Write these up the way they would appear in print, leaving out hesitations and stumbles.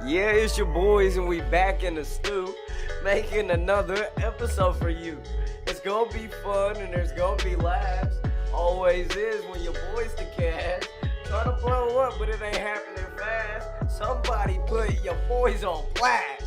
Yeah, it's your boys, and we back in the stew, making another episode for you. It's gonna be fun, and there's gonna be laughs. Always is when your boys the cast. Try to blow up, but it ain't happening fast. Somebody put your boys on blast.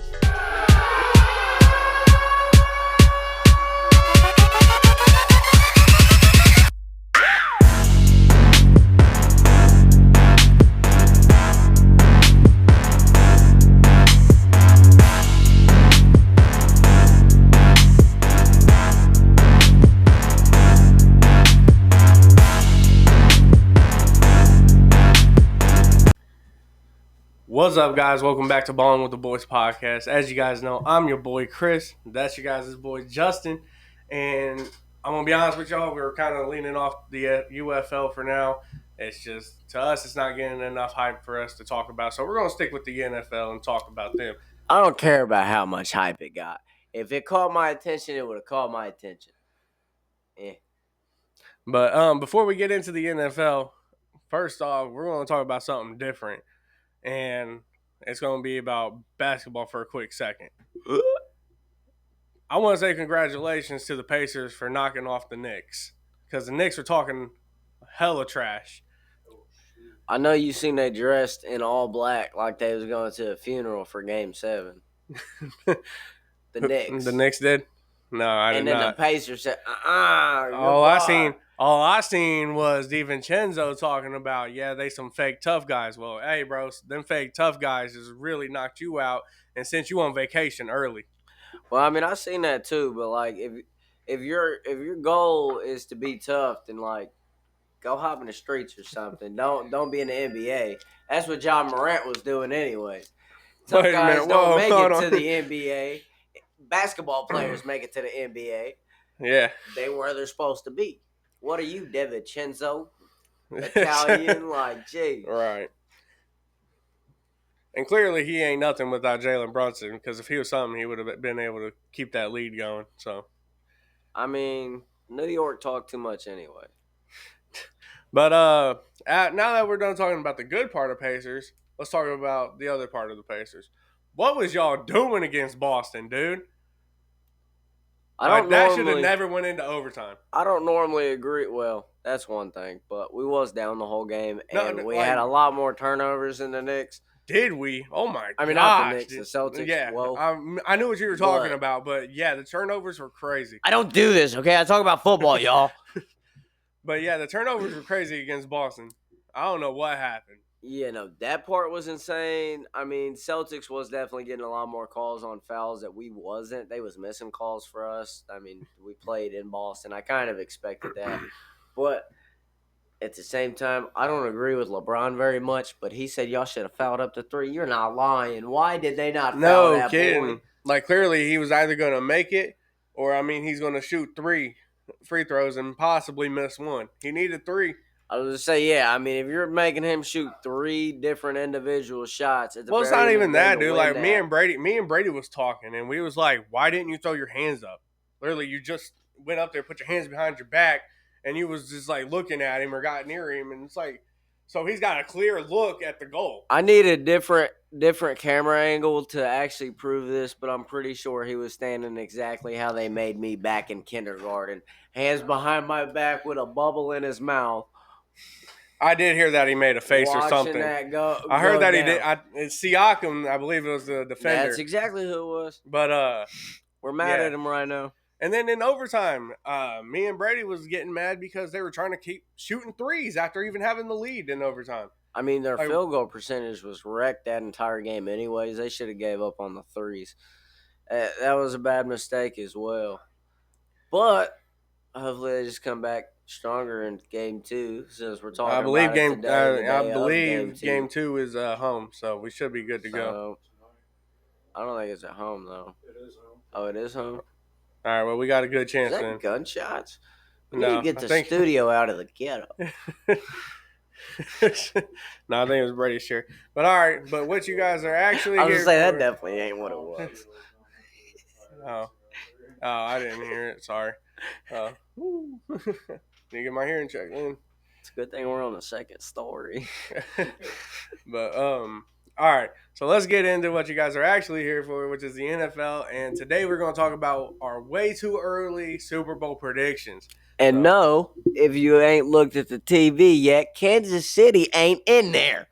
What's up, guys? Welcome back to Ballin' with the Boys podcast. As you guys know, I'm your boy Chris. That's your guys' boy Justin. And I'm going to be honest with y'all, we were kind of leaning off the UFL for now. It's just, to us, it's not getting enough hype for us to talk about. So we're going to stick with the NFL and talk about them. I don't care about how much hype it got. If it caught my attention, it would have caught my attention. But before we get into the NFL, first off, we're going to talk about something different. And it's going to be about basketball for a quick second. I want to say congratulations to the Pacers for knocking off the Knicks, because the Knicks are talking hella trash. I know you seen they dressed in all black like they was going to a funeral for Game 7. The Knicks. The Knicks did? No, I did not. And then the Pacers said, All I seen was DiVincenzo talking about, yeah, they some fake tough guys. Well, hey, bro, them fake tough guys has really knocked you out and sent you on vacation early. Well, I mean, I seen that too, but like if your goal is to be tough, then like go hop in the streets or something. Don't be in the NBA. That's what John Morant was doing anyway. Tough guys don't make it to the NBA. Basketball players make it to the NBA. Yeah. They where they're supposed to be. What are you, DiVincenzo? Italian, like, gee. Right. And clearly he ain't nothing without Jalen Brunson, because if he was something, he would have been able to keep that lead going. So, I mean, New York talk too much anyway. But now that we're done talking about the good part of Pacers, let's talk about the other part of the Pacers. What was y'all doing against Boston, dude? That should have never went into overtime. I don't normally agree. Well, that's one thing, but we was down the whole game, and we had a lot more turnovers than the Knicks. Did we? Oh, my God. I mean, not the Knicks, the Celtics. Yeah, whoa. I knew what you were talking about, but, yeah, the turnovers were crazy. I don't do this, okay? I talk about football, y'all. But, yeah, the turnovers were crazy against Boston. I don't know what happened. Yeah, no, that part was insane. I mean, Celtics was definitely getting a lot more calls on fouls that we wasn't. They was missing calls for us. I mean, we played in Boston. I kind of expected that. But at the same time, I don't agree with LeBron very much, but he said y'all should have fouled up to 3. You're not lying. Why did they not foul that boy? Like, clearly he was either going to make it or, I mean, he's going to shoot 3 free throws and possibly miss 1. He needed 3. I was going to say, yeah, I mean, if you're making him shoot 3 different individual shots. Well, it's not even that, dude. Like, me and Brady was talking, and we was like, why didn't you throw your hands up? Literally, you just went up there, put your hands behind your back, and you was just, like, looking at him or got near him, and it's like, so he's got a clear look at the goal. I need a different camera angle to actually prove this, but I'm pretty sure he was standing exactly how they made me back in kindergarten. Hands behind my back with a bubble in his mouth. I did hear that he made a face or something. I heard that down. He did. It's Siakam, I believe it was the defender. That's exactly who it was. But we're mad at him right now. And then in overtime, me and Brady was getting mad because they were trying to keep shooting threes after even having the lead in overtime. I mean, their field goal percentage was wrecked that entire game anyways. They should have gave up on the threes. That was a bad mistake as well. But hopefully they just come back stronger in game 2, since we're talking I believe about game 2 is home, so we should be good to go. I don't think it's at home though. It is home. Oh, it is home. All right, well, we got a good chance is that then. Gunshots? We need to get the studio out of the ghetto. No, I think it was Brady's shirt. But all right, but what you guys are actually I was gonna say that definitely ain't what it was. Oh, I didn't hear it. Sorry. Need to get my hearing checked in. It's a good thing we're on the second story. But All right, so let's get into what you guys are actually here for, which is the NFL. And today we're going to talk about our way too early Super Bowl predictions. And So, no, if you ain't looked at the TV yet, Kansas City ain't in there.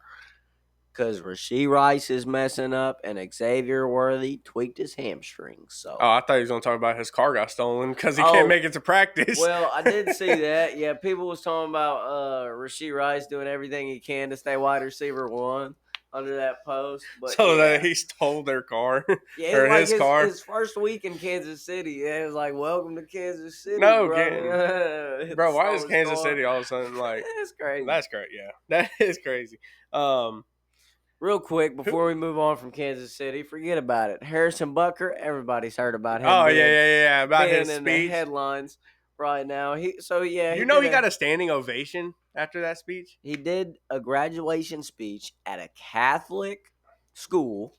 Because Rasheed Rice is messing up and Xavier Worthy tweaked his hamstrings. So, I thought he was going to talk about his car got stolen because he can't make it to practice. Well, I did see that. Yeah, people was talking about Rasheed Rice doing everything he can to stay wide receiver one under that post. But so that he stole their car yeah, or like his car. His first week in Kansas City, yeah, it was like, welcome to Kansas City, No, bro. why is Kansas City all of a sudden like that's crazy? That's great. Yeah, that is crazy. Real quick before we move on from Kansas City, forget about it. Harrison Butker, everybody's heard about him. Oh yeah, about being his in speech. the headlines right now. He got a standing ovation after that speech. He did a graduation speech at a Catholic school.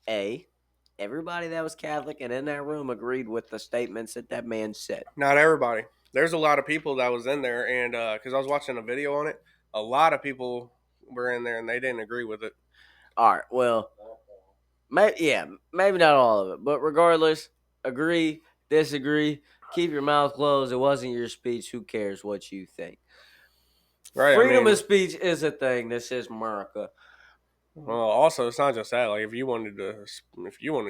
Everybody that was Catholic and in that room agreed with the statements that man said. Not everybody. There's a lot of people that was in there, and because I was watching a video on it, a lot of people were in there and they didn't agree with it. All right, well, maybe not all of it, but regardless, agree, disagree, keep your mouth closed. It wasn't your speech. Who cares what you think? Right. Freedom of speech is a thing. This is America. Well, also, it's not just that. Like, if you wanted to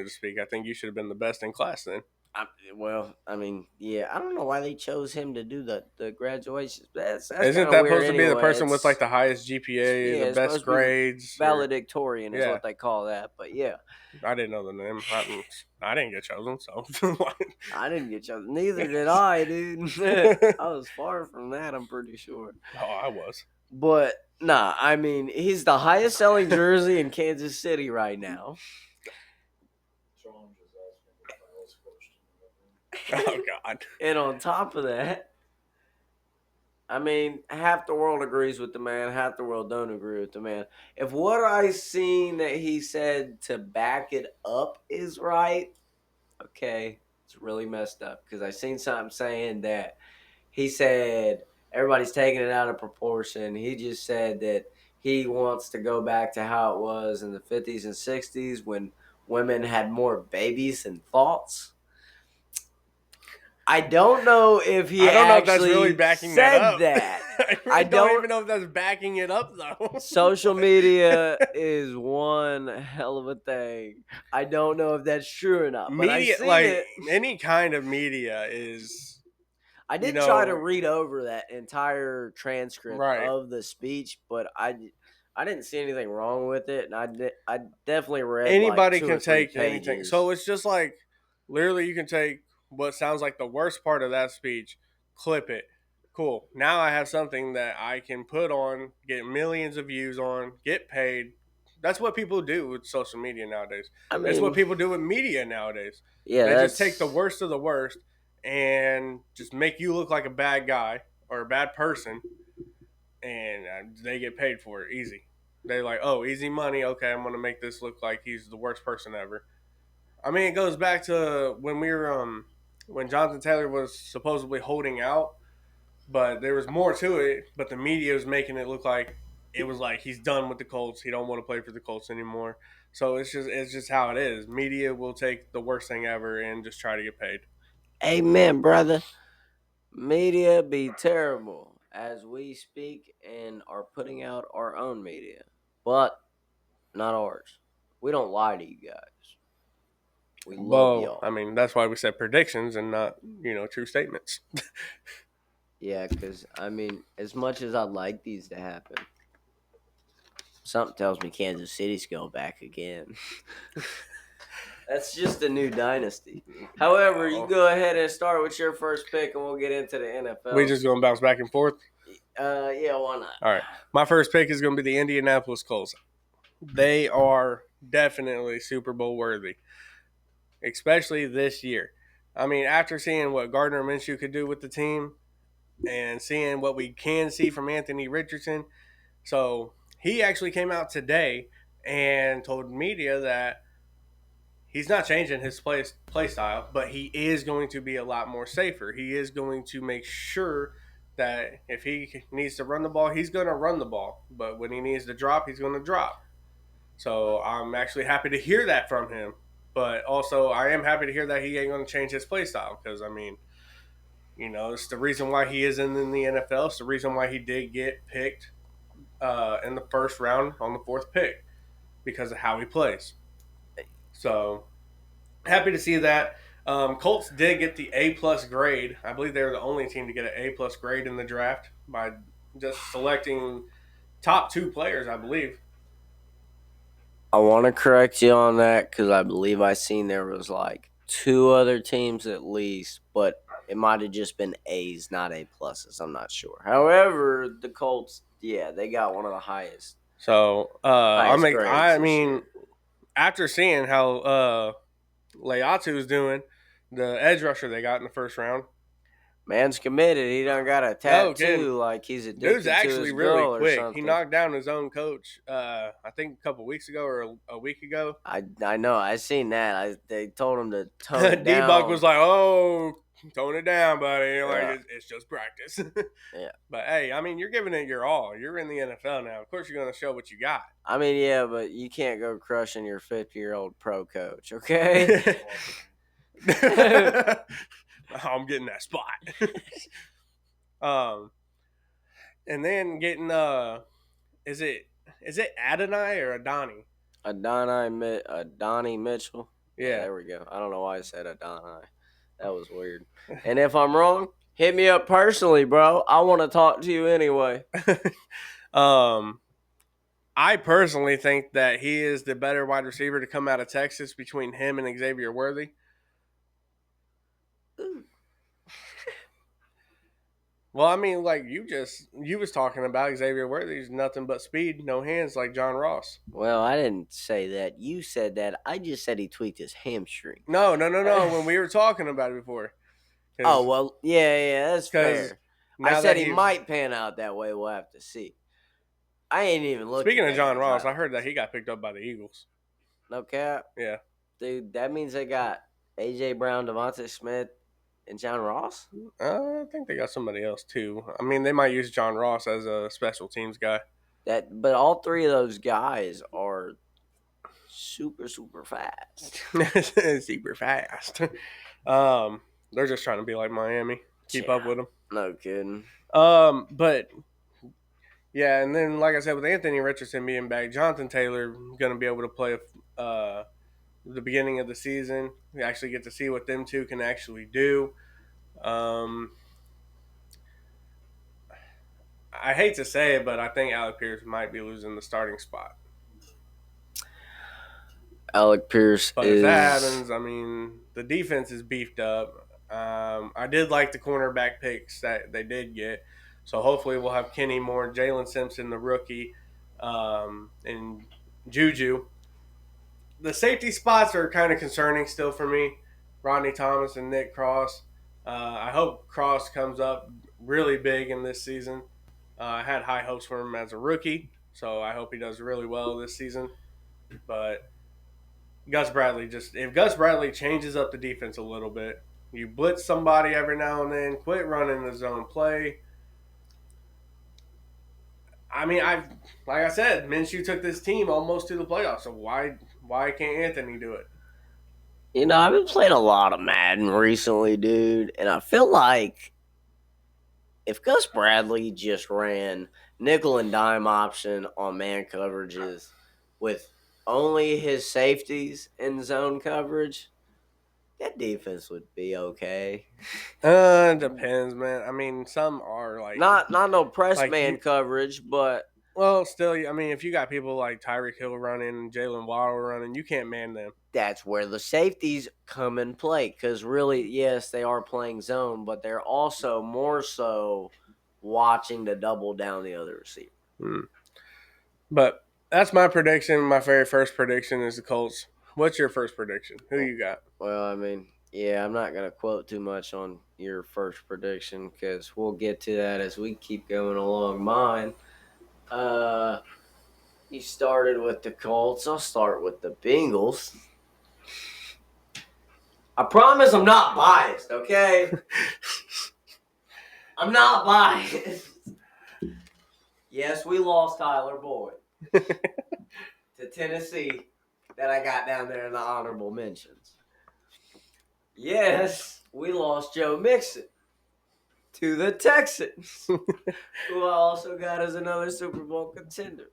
speak, I think you should have been the best in class then. I don't know why they chose him to do the graduation. That's Isn't that supposed to be the person with like the highest GPA, the best grades? Valedictorian is what they call that. But yeah, I didn't know the name. I didn't get chosen, so I didn't get chosen. Neither did I, dude. I was far from that. I'm pretty sure. Oh, I was. But nah, I mean, he's the highest selling jersey in Kansas City right now. Oh God! And on top of that, I mean, half the world agrees with the man, half the world don't agree with the man. If what I seen that he said to back it up is right, okay, it's really messed up because I seen something saying that he said everybody's taking it out of proportion. He just said that he wants to go back to how it was in the 50s and 60s when women had more babies than thoughts. I don't know if he that's really backing said that. I don't even know if that's backing it up, though. Social media is one hell of a thing. I don't know if that's true or not. But media, any kind of media is. I did try to read over that entire transcript of the speech, but I didn't see anything wrong with it, and I definitely read. Anybody can take anything, so it's just like literally you can take what sounds like the worst part of that speech, clip it. Cool. Now I have something that I can put on, get millions of views on, get paid. That's what people do with social media nowadays. That's what people do with media nowadays. Yeah, they just take the worst of the worst and just make you look like a bad guy or a bad person, and they get paid for it easy. They're like, oh, easy money. Okay, I'm going to make this look like he's the worst person ever. I mean, it goes back to when we were when Jonathan Taylor was supposedly holding out, but there was more to it. But the media was making it look like it was like he's done with the Colts. He don't want to play for the Colts anymore. So it's just how it is. Media will take the worst thing ever and just try to get paid. Amen, brother. Media be terrible as we speak and are putting out our own media, but not ours. We don't lie to you guys. We love y'all. I mean, that's why we said predictions and not, true statements. Yeah, because, I mean, as much as I'd like these to happen, something tells me Kansas City's going back again. That's just a new dynasty. However, you go ahead and start with your first pick, and we'll get into the NFL. We just going to bounce back and forth? Yeah, why not? All right. My first pick is going to be the Indianapolis Colts. They are definitely Super Bowl worthy, especially this year. I mean, after seeing what Gardner Minshew could do with the team and seeing what we can see from Anthony Richardson. So he actually came out today and told media that he's not changing his play style, but he is going to be a lot more safer. He is going to make sure that if he needs to run the ball, he's going to run the ball. But when he needs to drop, he's going to drop. So I'm actually happy to hear that from him. But also, I am happy to hear that he ain't going to change his play style because, I mean, it's the reason why he is in the NFL. It's the reason why he did get picked in the first round on the fourth pick because of how he plays. So happy to see that. Colts did get the A+ grade. I believe they were the only team to get an A+ grade in the draft by just selecting top 2 players, I believe. I want to correct you on that because I believe I seen there was like 2 other teams at least, but it might have just been A's, not A pluses. I'm not sure. However, the Colts, yeah, they got one of the So highest grades I this mean, year. after seeing how Leatu's doing, the edge rusher they got in the first round. Man's committed. He done got a No kidding. tattoo like he's Dude's addicted to actually his really girl or quick. He something. knocked down his own coach, I think a couple weeks ago or a week ago. I know. I seen that. They told him to tone it D-Buck down. was like, "Oh, tone it down, buddy. Like Yeah, it's just practice." yeah. But hey, I mean, you're giving it your all. You're in the NFL now. Of course, you're going to show what you got. I mean, yeah, but you can't go crushing your 50-year-old pro coach, okay? I'm getting that spot. um, and then getting is it Adonai or Adani? Adonai Mitchell. Yeah, Yeah. there we go. I don't know why I said Adonai. That was weird. And if I'm wrong, hit me up personally, bro. I want to talk to you anyway. um, I personally think that he is the better wide receiver to come out of Texas between him and Xavier Worthy. Well, I mean, like you was talking about Xavier Worthy's nothing but speed, no hands, like John Ross. Well, I didn't say that. You said that. I just said he tweaked his hamstring. No. When we were talking about it before, Oh, well, yeah, that's because fair. I now said that he might pan out that way. We'll have to see. I ain't even looked speaking at of John Nathan's Ross, I highlights. heard that he got picked up by the Eagles. No cap. Yeah, Dude, that means they got A.J. Brown, Devontae Smith, and John Ross? I think they got somebody else too. I mean, they might use John Ross as a special teams guy. But all 3 of those guys are super, super fast. Super fast. They're just trying to be like Miami, keep up with them. No kidding. But yeah, and then like I said, with Anthony Richardson being back, Jonathan Taylor going to be able to play the beginning of the season. We actually get to see what them two can actually do. I hate to say it, but I think Alec Pierce might be losing the starting spot. Alec Pierce But is. if that happens, I mean, the defense is beefed up. I did like the cornerback picks that they did get. So hopefully we'll have Kenny Moore, Jalen Simpson, the rookie, and Juju. The safety spots are kind of concerning still for me. Rodney Thomas and Nick Cross. I hope Cross comes up really big in this season. I had high hopes for him as a rookie, so I hope he does really well this season. But if Gus Bradley changes up the defense a little bit, you blitz somebody every now and then, quit running the zone play. I mean, like I said, Minshew took this team almost to the playoffs. So why can't Anthony do it? I've been playing a lot of Madden recently, dude, and I feel like if Gus Bradley just ran nickel and dime option on man coverages with only his safeties in zone coverage, that defense would be okay. It depends, man. I mean, some are like Not no press like man you. coverage, but Well, still, I mean, if you got people like Tyreek Hill running and Jalen Waddle running, you can't man them. that's where the safeties come in play. Because really, yes, they are playing zone, but they're also more so watching to double down the other receiver. But that's my prediction. My very first prediction is the Colts. What's your first prediction? Who you got? Well, I mean, yeah, I'm not going to quote too much on your first prediction because we'll get to that as we keep going along. Mine, you started with the Colts. I'll start with the Bengals. I promise I'm not biased, okay? I'm not biased. Yes, we lost Tyler Boyd. to Tennessee that I got down there in the honorable mentions. Yes, we lost Joe Mixon to the Texans, who I also got as another Super Bowl contender.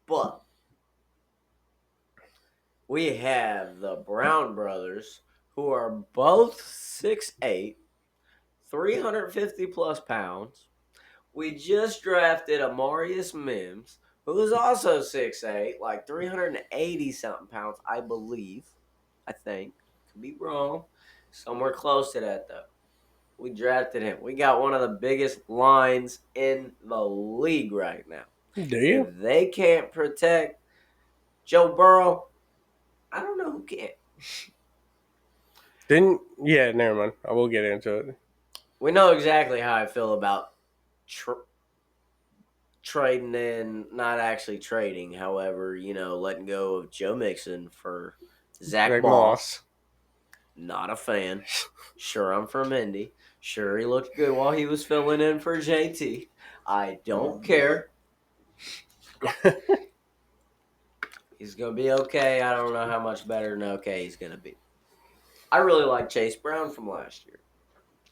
But we have the Brown brothers, who are both 6'8", 350 plus pounds. We just drafted Amarius Mims, who is also 6'8", like 380 something pounds, I believe. I think. Could be wrong. Somewhere close to that, though. We drafted him. We got one of the biggest lines in the league right now. Do you? If they can't protect Joe Burrow, I don't know who can. Yeah, never mind. I will get into it. We know exactly how I feel about trading and not actually trading. However, letting go of Joe Mixon for Zach Moss. Not a fan. Sure, I'm from Indy. Sure, he looked good while he was filling in for JT. I don't care. He's going to be okay. I don't know how much better than okay he's going to be. I really like Chase Brown from last year.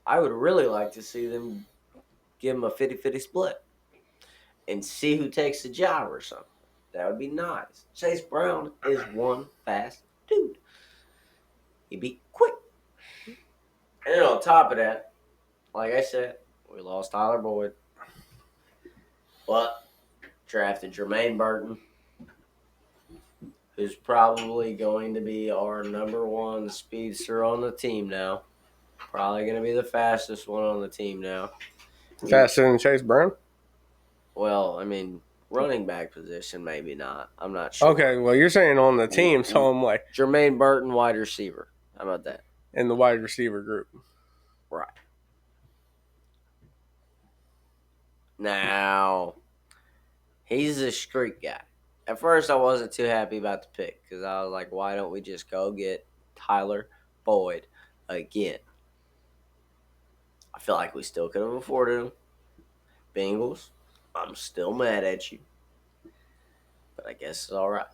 I would really like to see them give him a 50-50 split and see who takes the job or something. That would be nice. Chase Brown is one fast dude. He'd be quick. And then on top of that, like I said, we lost Tyler Boyd. But drafted Jermaine Burton, who's probably going to be our number one speedster on the team now. Probably going to be the fastest one on the team now. Faster than Chase Brown? Well, I mean, running back position, maybe not. I'm not sure. Okay, well, you're saying on the team, so I'm like... Jermaine Burton, wide receiver. How about that? In the wide receiver group. Right. Now, he's a streak guy. At first, I wasn't too happy about the pick because I was like, why don't we just go get Tyler Boyd again? I feel like we still could have afforded him. Bengals, I'm still mad at you. But I guess it's all right.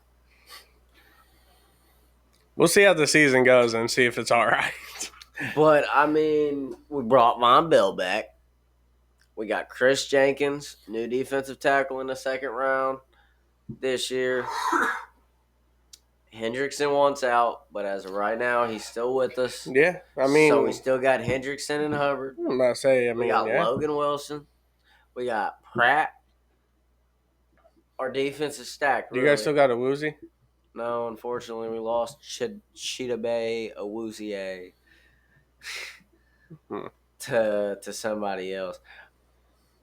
We'll see how the season goes and see if it's all right. But, I mean, we brought Von Bell back. We got Chris Jenkins, new defensive tackle in the second round this year. Hendrickson wants out, but as of right now, he's still with us. Yeah, I mean... So we still got Hendrickson and Hubbard. I'm about to say, we got Logan Wilson. We got Pratt. Our defense is stacked. Do you guys still got a Woozy? No, unfortunately, we lost Chidobe Awuzie to somebody else.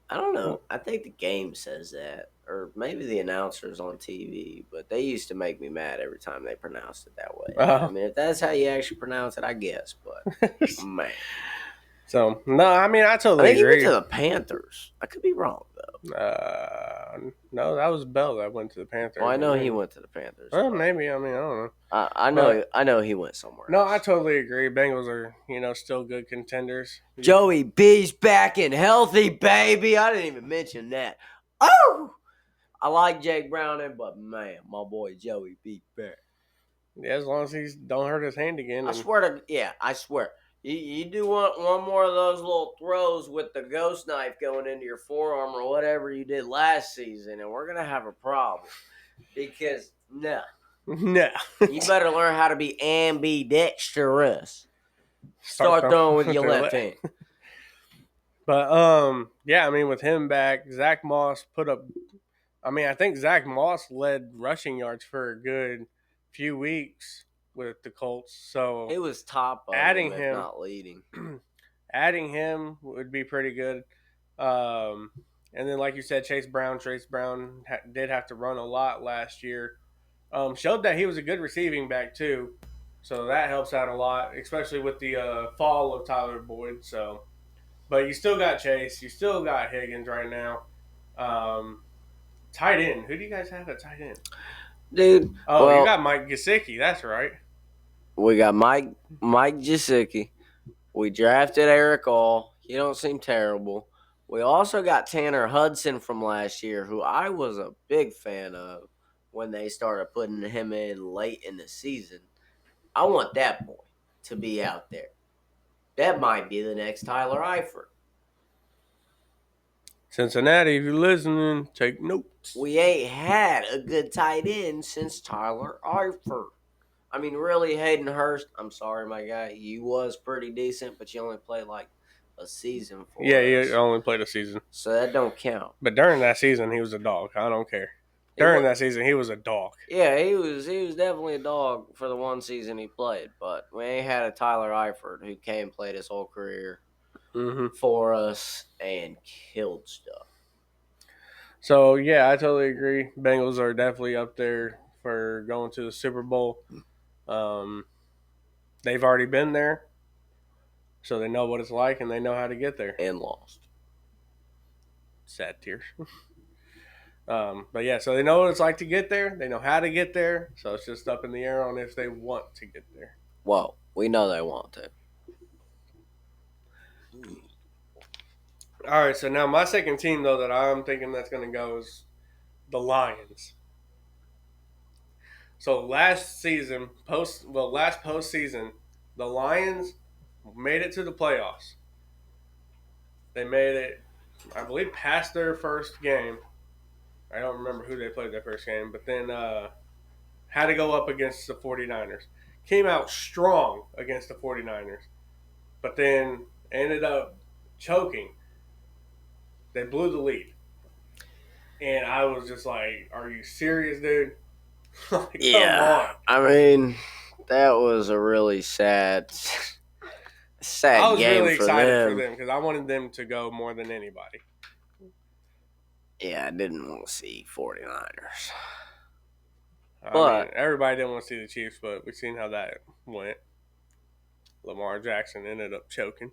I don't know. I think the game says that, or maybe the announcers on TV, but they used to make me mad every time they pronounced it that way. I mean, if that's how you actually pronounce it, I guess, but man. So, no, I mean, I totally agree. He went to the Panthers. I could be wrong, though. No, that was Bell that went to the Panthers. Well, I know he went to the Panthers. Well, maybe. I mean, I don't know. I know he went somewhere No, else. I totally agree. Bengals are, still good contenders. Joey B's back and healthy, baby. I didn't even mention that. Oh! I like Jake Browning, but, man, my boy Joey B back. Yeah, as long as he don't hurt his hand again. I swear. You do one more of those little throws with the ghost knife going into your forearm or whatever you did last season, and we're going to have a problem. Because, no. You better learn how to be ambidextrous. Start throwing with your left hand. But, yeah, I mean, with him back, Zach Moss I think Zach Moss led rushing yards for a good few weeks with the Colts. So it was top of adding him, him, not leading. Adding him would be pretty good. And then, like you said, Chase Brown did have to run a lot last year. Showed that he was a good receiving back too, so that helps out a lot, especially with the fall of Tyler Boyd. So, but you still got Chase, you still got Higgins right now. Tight end, who do you guys have at tight end? Dude, you got Mike Gesicki. That's right. We got Mike Gesicki. We drafted Eric All. He don't seem terrible. We also got Tanner Hudson from last year, who I was a big fan of when they started putting him in late in the season. I want that boy to be out there. That might be the next Tyler Eifert. Cincinnati, if you're listening, take notes. We ain't had a good tight end since Tyler Eifert. I mean, really, Hayden Hurst, I'm sorry, my guy. You was pretty decent, but you only played like a season Yeah, for he us. only played a season. So that don't count. But during that season, he was a dog. I don't care. During that season, he was a dog. Yeah, he was definitely a dog for the one season he played, but we ain't had a Tyler Eifert who came played his whole career for us and killed stuff. So, yeah, I totally agree. Bengals are definitely up there for going to the Super Bowl. They've already been there, so they know what it's like and they know how to get there. And lost. Sad tears. But, yeah, so they know what it's like to get there. They know how to get there. So it's just up in the air on if they want to get there. Well, we know they want to. All right, so now my second team, though, that I'm thinking that's going to go is the Lions. So last postseason, the Lions made it to the playoffs. They made it, I believe, past their first game. I don't remember who they played their first game, but then had to go up against the 49ers. Came out strong against the 49ers, but then ended up choking. They blew the lead. And I was just like, are you serious, dude? Like, yeah. Come on. I mean, that was a really sad I was game really excited them. for them because I wanted them to go more than anybody. Yeah, I didn't want to see 49ers. I mean, everybody didn't want to see the Chiefs, but we've seen how that went. Lamar Jackson ended up choking.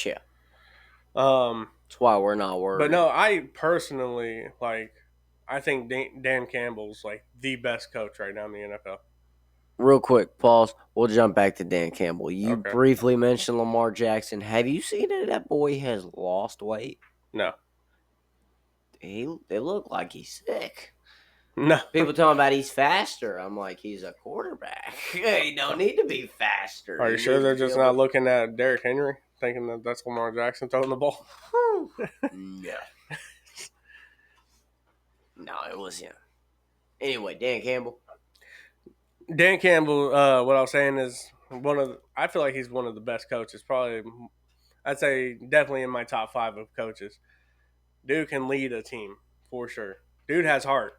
Yeah. That's why we're not worried. But no, I personally, I think Dan Campbell's, the best coach right now in the NFL. Real quick, pause. We'll jump back to Dan Campbell. You briefly mentioned Lamar Jackson. Have you seen that boy has lost weight? No. They look like he's sick. No. People talking about he's faster. I'm like, he's a quarterback. He don't need to be faster. Are you sure they're just not looking at Derrick Henry, thinking that that's Lamar Jackson throwing the ball? No. No, it was him. Anyway, Dan Campbell. Dan Campbell, what I was saying is I feel like he's one of the best coaches. Probably, I'd say definitely in my top 5 of coaches. Dude can lead a team for sure. Dude has heart.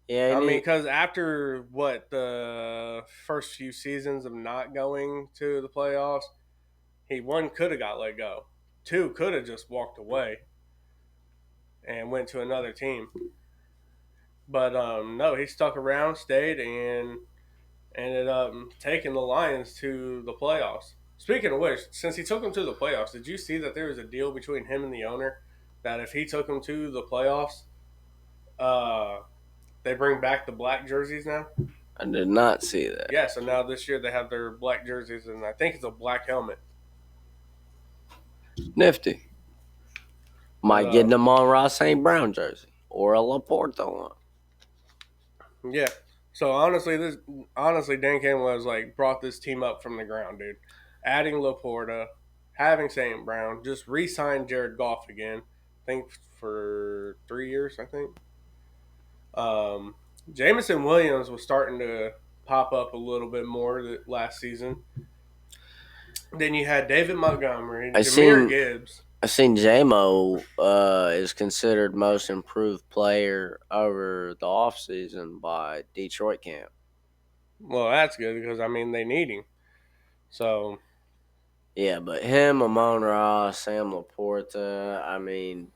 Yeah, I mean, because after the first few seasons of not going to the playoffs, one could have got let go. 2 could have just walked away and went to another team. But no, he stuck around, stayed, and ended up taking the Lions to the playoffs. Speaking of which, since he took them to the playoffs, did you see that there was a deal between him and the owner that if he took them to the playoffs, they bring back the black jerseys now? I did not see that. Yeah, so now this year they have their black jerseys, and I think it's a black helmet. Nifty. Might get them on Ross St. Brown jersey or a Laporta one. Yeah. So honestly, Dan Campbell has brought this team up from the ground, dude. Adding Laporta, having St. Brown, just re-signed Jared Goff again. I think for 3 years. I think. Jameson Williams was starting to pop up a little bit more last season. Then you had David Montgomery, Jahmyr Gibbs. I seen J-Mo is considered most improved player over the offseason by Detroit camp. Well, that's good because, they need him. So. Yeah, but him, Amon-Ra, Sam Laporta,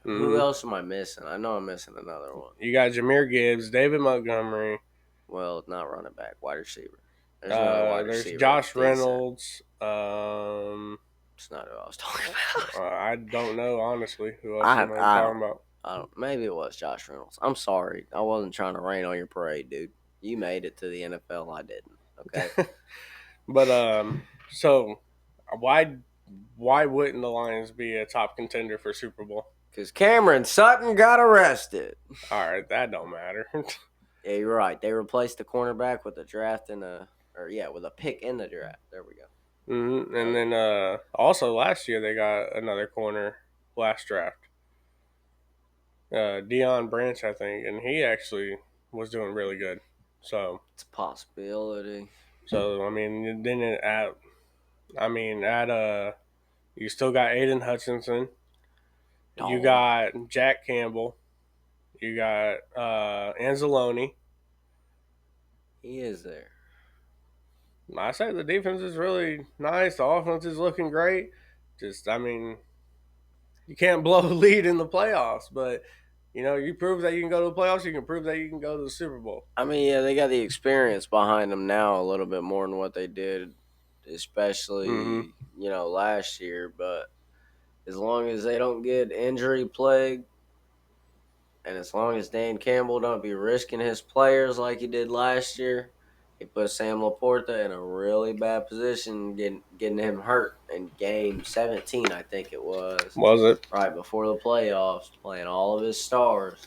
who else am I missing? I know I'm missing another one. You got Jahmyr Gibbs, David Montgomery. Well, not running back, wide receiver. There's Josh Reynolds. It's not who I was talking about. I don't know, honestly, who else I'm talking about. Maybe it was Josh Reynolds. I'm sorry. I wasn't trying to rain on your parade, dude. You made it to the NFL. I didn't. Okay. But, so, why why wouldn't the Lions be a top contender for Super Bowl? Because Cameron Sutton got arrested. All right, that don't matter. Yeah, you're right. They replaced the cornerback with a draft with a pick in the draft. There we go. And then also last year they got another corner last draft. Deion Branch, I think, and he actually was doing really good. So It's a possibility. I mean, then you still got Aiden Hutchinson. You Dog. got Jack Campbell. You got Anzalone. He is there. I say the defense is really nice. The offense is looking great. You can't blow the lead in the playoffs, but you prove that you can go to the playoffs. You can prove that you can go to the Super Bowl. I mean, yeah, they got the experience behind them now a little bit more than what they did, especially last year. But as long as they don't get injury plagued, and as long as Dan Campbell don't be risking his players like he did last year, he put Sam Laporta in a really bad position, getting him hurt in game 17, I think it was. Was it? Right before the playoffs, playing all of his stars.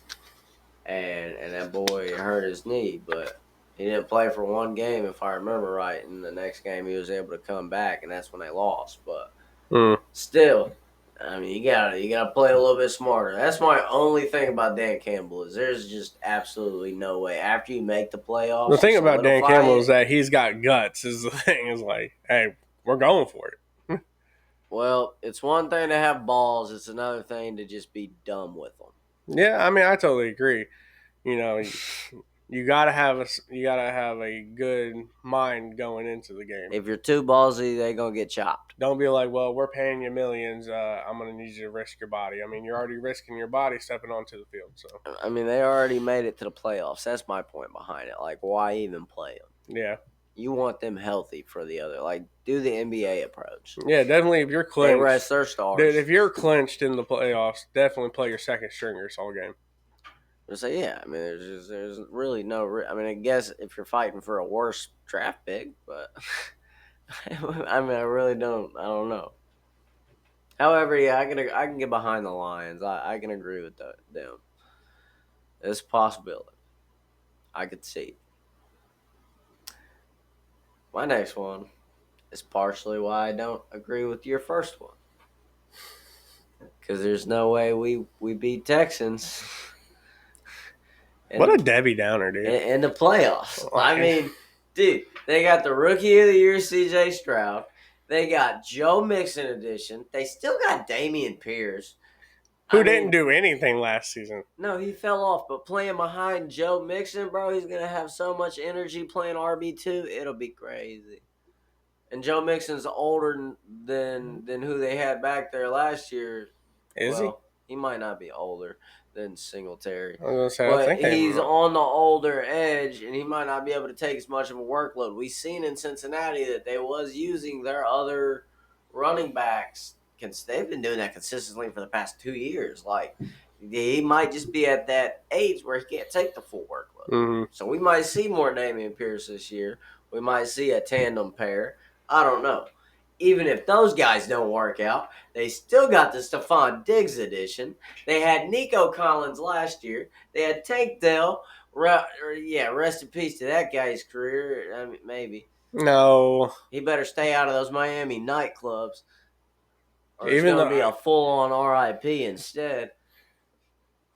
And that boy hurt his knee, but he didn't play for one game, if I remember right. And the next game, he was able to come back, and that's when they lost. But still, I mean, you gotta play a little bit smarter. That's my only thing about Dan Campbell is there's just absolutely no way after you make the playoffs. The thing about Dan Campbell is it. that he's got guts. Is the thing is like, hey, we're going for it. Well, it's one thing to have balls; it's another thing to just be dumb with them. Yeah, I mean, I totally agree. You gotta have a good mind going into the game. If you're too ballsy, they're gonna get chopped. Don't be like, well, we're paying you millions. I'm gonna need you to risk your body. I mean, you're already risking your body stepping onto the field. So I mean, they already made it to the playoffs. That's my point behind it. Like, why even play them? yeah, You want them healthy for the other. Like, do the NBA approach. yeah, definitely. If you're They clinched, rest their stars. dude, if you're clinched in the playoffs, definitely play your second stringers all game. So yeah, I mean, there's really no. I mean, I guess if you're fighting for a worse draft pick, but I mean, I really don't. I don't know. However, yeah, I can get behind the Lions. I can agree with them. It's a possibility. I could see. My next one is partially why I don't agree with your first one. Because there's no way we beat Texans. What a Debbie Downer, dude. In the playoffs. I mean, dude, they got the Rookie of the Year, C.J. Stroud. They got Joe Mixon edition. They still got Dameon Pierce. Who didn't do anything last season. No, he fell off. But playing behind Joe Mixon, bro, he's going to have so much energy playing RB2. It'll be crazy. And Joe Mixon's older than who they had back there last year. Is he? He might not be older than Singletary. But he's on the older edge, and he might not be able to take as much of a workload. We've seen in Cincinnati that they was using their other running backs. They've been doing that consistently for the past 2 years. Like, he might just be at that age where he can't take the full workload. Mm-hmm. So we might see more Dameon Pierce this year. We might see a tandem pair. I don't know. Even if those guys don't work out, they still got the Stephon Diggs edition. They had Nico Collins last year. They had Tank Dell. Rest in peace to that guy's career. I mean, maybe. No. He better stay out of those Miami nightclubs. Or it's going to be a full-on RIP instead.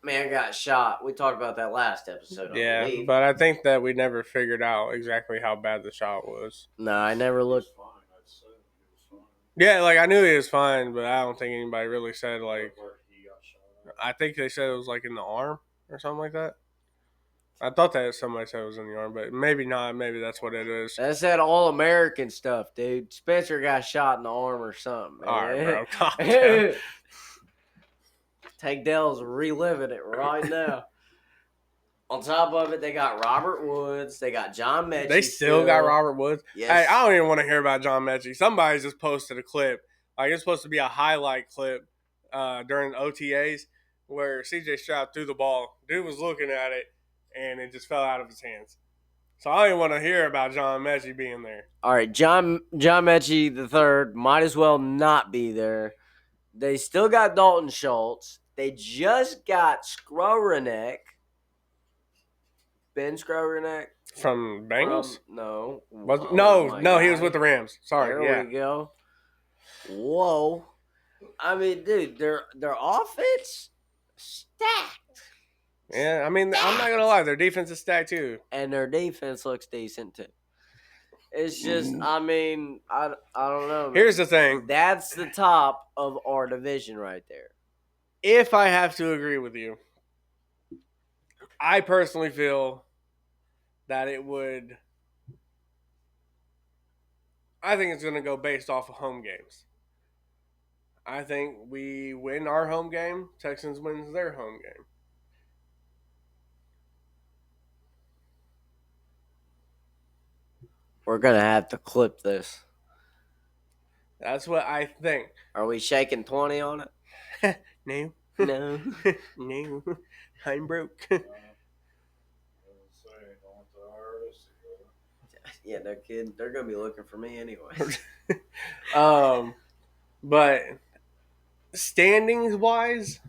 Man got shot. We talked about that last episode. Yeah, but I think that we never figured out exactly how bad the shot was. No, I never looked. Yeah, like I knew he was fine, but I don't think anybody really said like. I think they said it was like in the arm or something like that. I thought that somebody said it was in the arm, but maybe not. Maybe that's what it is. That's that all-American stuff, dude. Spencer got shot in the arm or something. Man. All right, bro. Calm down. Tank Dell's reliving it right now. On top of it, they got Robert Woods. They got John Mechie. They still got Robert Woods? Yes. Hey, I don't even want to hear about John Mechie. Somebody just posted a clip. Like, it's supposed to be a highlight clip during OTAs where C.J. Stroud threw the ball. Dude was looking at it, and it just fell out of his hands. So I don't even want to hear about John Mechie being there. All right, John Mechie the third might as well not be there. They still got Dalton Schultz. They just got Ben Skrorenek From Bengals? no. No, he was with the Rams. Sorry, There we go. Whoa. I mean, dude, their offense stacked. Yeah, I mean, I'm not going to lie. Their defense is stacked, too. And their defense looks decent, too. It's just, I mean, I don't know. Here's the thing. That's the top of our division right there. If I have to agree with you, I personally feel that it would. I think it's going to go based off of home games. I think we win our home game, Texans wins their home game. We're going to have to clip this. That's what I think. Are we shaking 20 on it? No. No. No. I'm broke. Yeah, they're kidding. They're going to be looking for me anyway. But standings wise,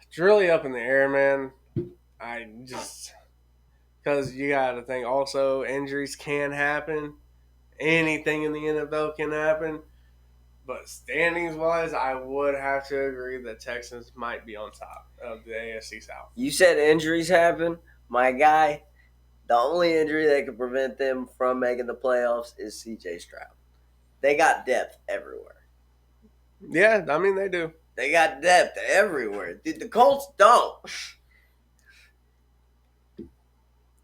it's really up in the air, man. Because you got to think also injuries can happen. Anything in the NFL can happen. But standings wise, I would have to agree that Texans might be on top of the AFC South. You said injuries happen. My guy, the only injury that could prevent them from making the playoffs is C.J. Stroud. They got depth everywhere. Yeah, I mean, they do. They got depth everywhere. Dude, the Colts don't.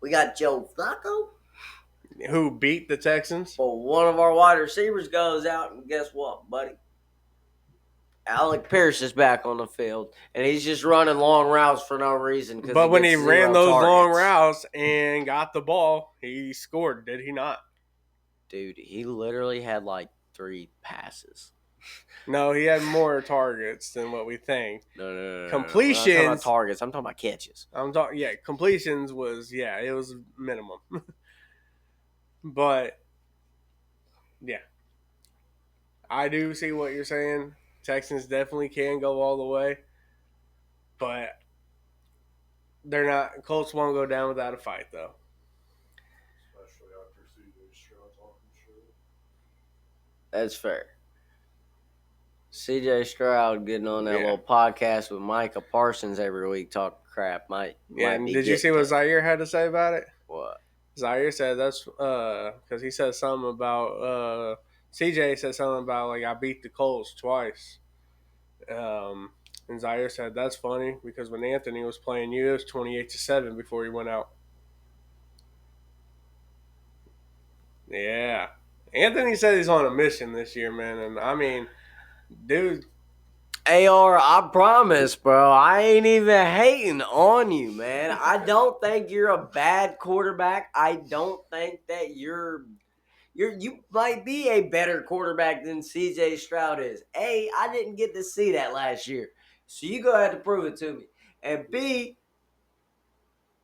We got Joe Flacco. Who beat the Texans? Well, one of our wide receivers goes out, and guess what, buddy? Alec Pierce is back on the field, and he's just running long routes for no reason. But when he ran those long routes and got the ball, he scored, did he not? Dude, he literally had like 3 passes. No, he had more targets than what we think. No. Completions. I'm talking about targets. I'm talking about catches. Completions was, it was minimum. But, yeah. I do see what you're saying. Texans definitely can go all the way. But they're not. Colts won't go down without a fight, though. Especially after C.J. Stroud talking shit. That's fair. C.J. Stroud getting on that little podcast with Micah Parsons every week talking crap might be. Did you see what Zaire had to say about it? What? Zaire said that's because he said something about CJ said something about like I beat the Colts twice. And Zaire said that's funny because when Anthony was playing you, it was 28-7 before he went out. Yeah. Anthony said he's on a mission this year, man. And I mean, dude. AR, I promise, bro. I ain't even hating on you, man. I don't think you're a bad quarterback. I don't think that you might be a better quarterback than CJ Stroud is. A, I didn't get to see that last year. So you go ahead and prove it to me. And B,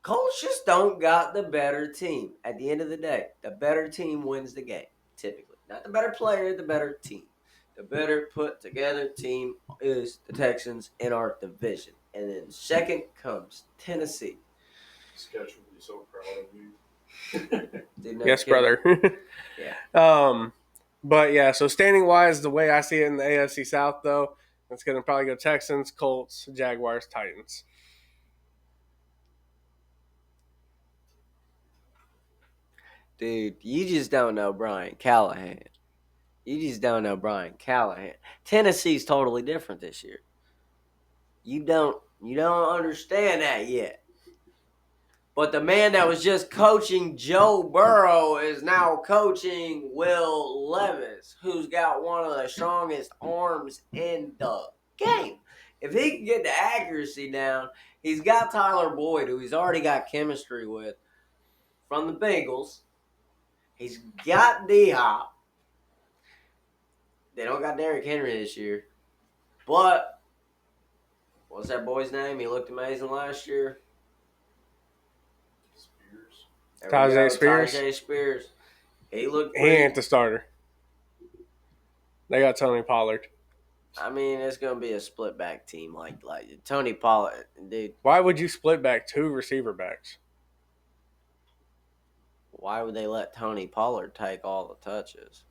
Colts just don't got the better team. At the end of the day, the better team wins the game, typically. Not the better player, the better team. The better put together team is the Texans in our division. And then second comes Tennessee. Sketch would be so proud of you. Yes, brother. Yeah. But yeah, so standing wise, the way I see it in the AFC South, though, it's going to probably go Texans, Colts, Jaguars, Titans. Dude, you just don't know Brian Callahan. Tennessee's totally different this year. You don't understand that yet. But the man that was just coaching Joe Burrow is now coaching Will Levis, who's got one of the strongest arms in the game. If he can get the accuracy down, he's got Tyler Boyd, who he's already got chemistry with from the Bengals. He's got D-Hop. They don't got Derrick Henry this year. But, what's that boy's name? He looked amazing last year. There we Tajay go. Spears. Tajay Spears. He looked He pretty. ain't the starter. They got Tony Pollard. I mean, it's gonna be a split back team like Tony Pollard, dude. Why would you split back 2 receiver backs? Why would they let Tony Pollard take all the touches?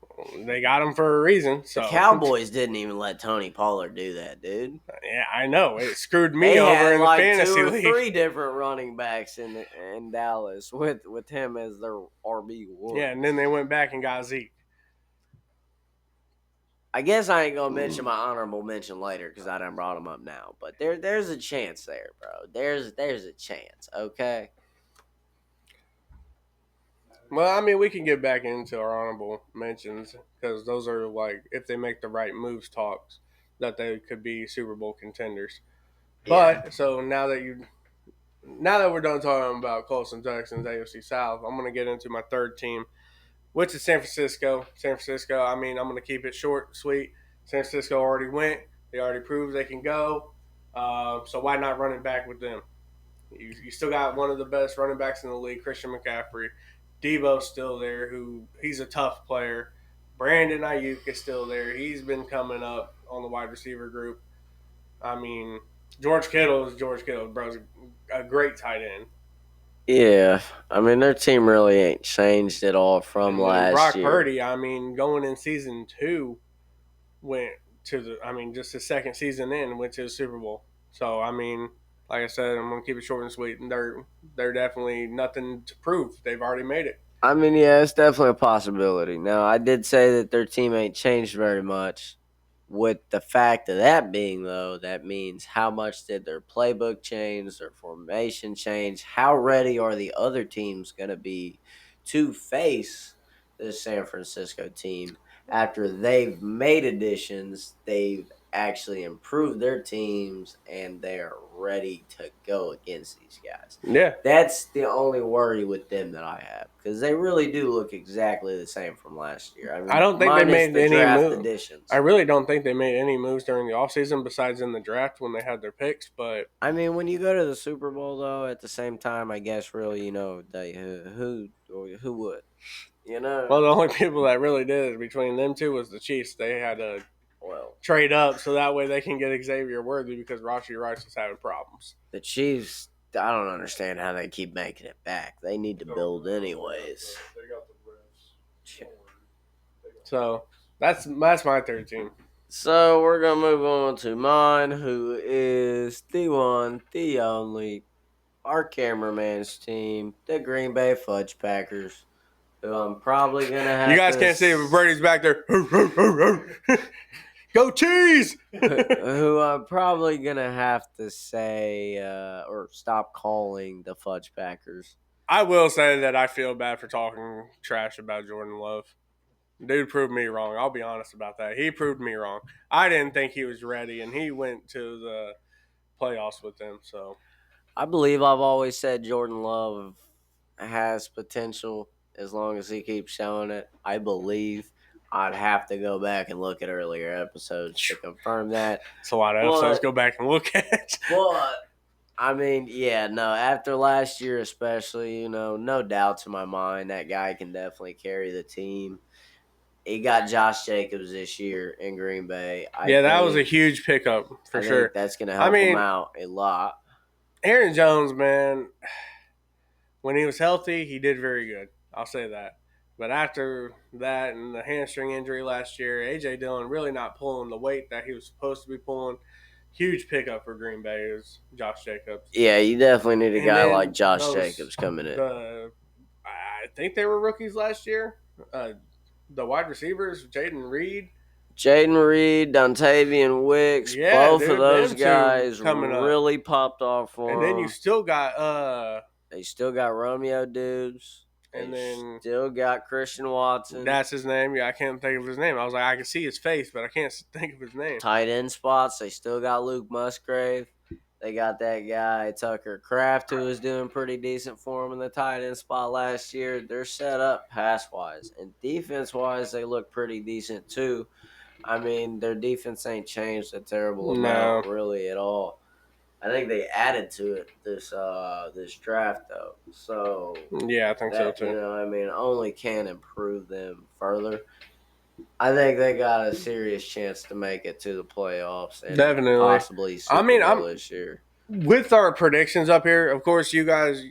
They got him for a reason. So The Cowboys didn't even let Tony Pollard do that, dude. yeah, I know it screwed me They over had in the like fantasy 2 or league. 3 different running backs in Dallas with him as their RB1. Yeah, and then they went back and got Zeke. I guess I ain't gonna mention my honorable mention later because I done brought him up now. But there's a chance there, bro. There's a chance. Okay. Well, I mean, we can get back into our honorable mentions because those are like if they make the right moves talks that they could be Super Bowl contenders. Yeah. But so now that we're done talking about Colts and Texans AFC South, I'm gonna get into my third team, which is San Francisco. San Francisco. I mean, I'm gonna keep it short, sweet. San Francisco already went. They already proved they can go. So why not run it back with them? You still got one of the best running backs in the league, Christian McCaffrey. Debo's still there, he's a tough player. Brandon Ayuk is still there. He's been coming up on the wide receiver group. I mean, George Kittle is George Kittle, bro's a great tight end. Yeah. I mean, their team really ain't changed at all from And then last Brock year. Purdy, I mean, going in season 2, went to just his second season in, went to the Super Bowl. So, I mean, like I said, I'm going to keep it short and sweet. And they're definitely nothing to prove. They've already made it. I mean, yeah, it's definitely a possibility. Now, I did say that their team ain't changed very much. With the fact of that being, though, that means how much did their playbook change, their formation change? How ready are the other teams going to be to face the San Francisco team after they've made additions? They've actually improved their teams and they are ready to go against these guys. Yeah. That's the only worry with them that I have because they really do look exactly the same from last year. I mean, I don't think they minus made the any draft move. additions. I really don't think they made any moves during the offseason besides in the draft when they had their picks. But I mean, when you go to the Super Bowl, though, at the same time, I guess really, who would, well, the only people that really did it between them two was the Chiefs. They had to well, trade up so that way they can get Xavier Worthy because Rashi Rice was having problems. the Chiefs. I don't understand how they keep making it back. They need to build anyways. They got the Reds. So that's my third team. So we're gonna move on to mine, who is the one, the only, our cameraman's team, the Green Bay Fudge Packers, who I'm probably gonna have. You guys can't see it, but Brady's back there. Go cheese! Who I'm probably gonna have to say or stop calling the Fudge Packers. I will say that I feel bad for talking trash about Jordan Love. Dude proved me wrong. I'll be honest about that. He proved me wrong. I didn't think he was ready, and he went to the playoffs with them. So I believe I've always said Jordan Love has potential as long as he keeps showing it. I believe I'd have to go back and look at earlier episodes to confirm that. it's a lot of episodes. Go back and look at. But I mean, yeah, no. After last year, especially, no doubts in my mind that guy can definitely carry the team. He got Josh Jacobs this year in Green Bay. That was a huge pickup for sure. That's going to help him out a lot. Aaron Jones, man, when he was healthy, he did very good. I'll say that. But after that and the hamstring injury last year, A.J. Dillon really not pulling the weight that he was supposed to be pulling. Huge pickup for Green Bay is Josh Jacobs. Yeah, you definitely need a guy like Josh Jacobs coming in. I think they were rookies last year. The wide receivers, Jaden Reed, Dontavian Wicks, both of those guys really popped off for him. And then you still got they still got Romeo Dubes. And then still got Christian Watson. That's his name. Yeah, I can't think of his name. I was like, I can see his face, but I can't think of his name. Tight end spots, they still got Luke Musgrave. They got that guy, Tucker Kraft, who was doing pretty decent for him in the tight end spot last year. They're set up pass-wise. And defense-wise, they look pretty decent too. I mean, their defense ain't changed a terrible amount really at all. I think they added to it this draft though. So Yeah, I think so that too. I mean, only can improve them further. I think they got a serious chance to make it to the playoffs and Definitely. possibly I Super mean, Bowl this year. with our predictions up here, of course, you guys,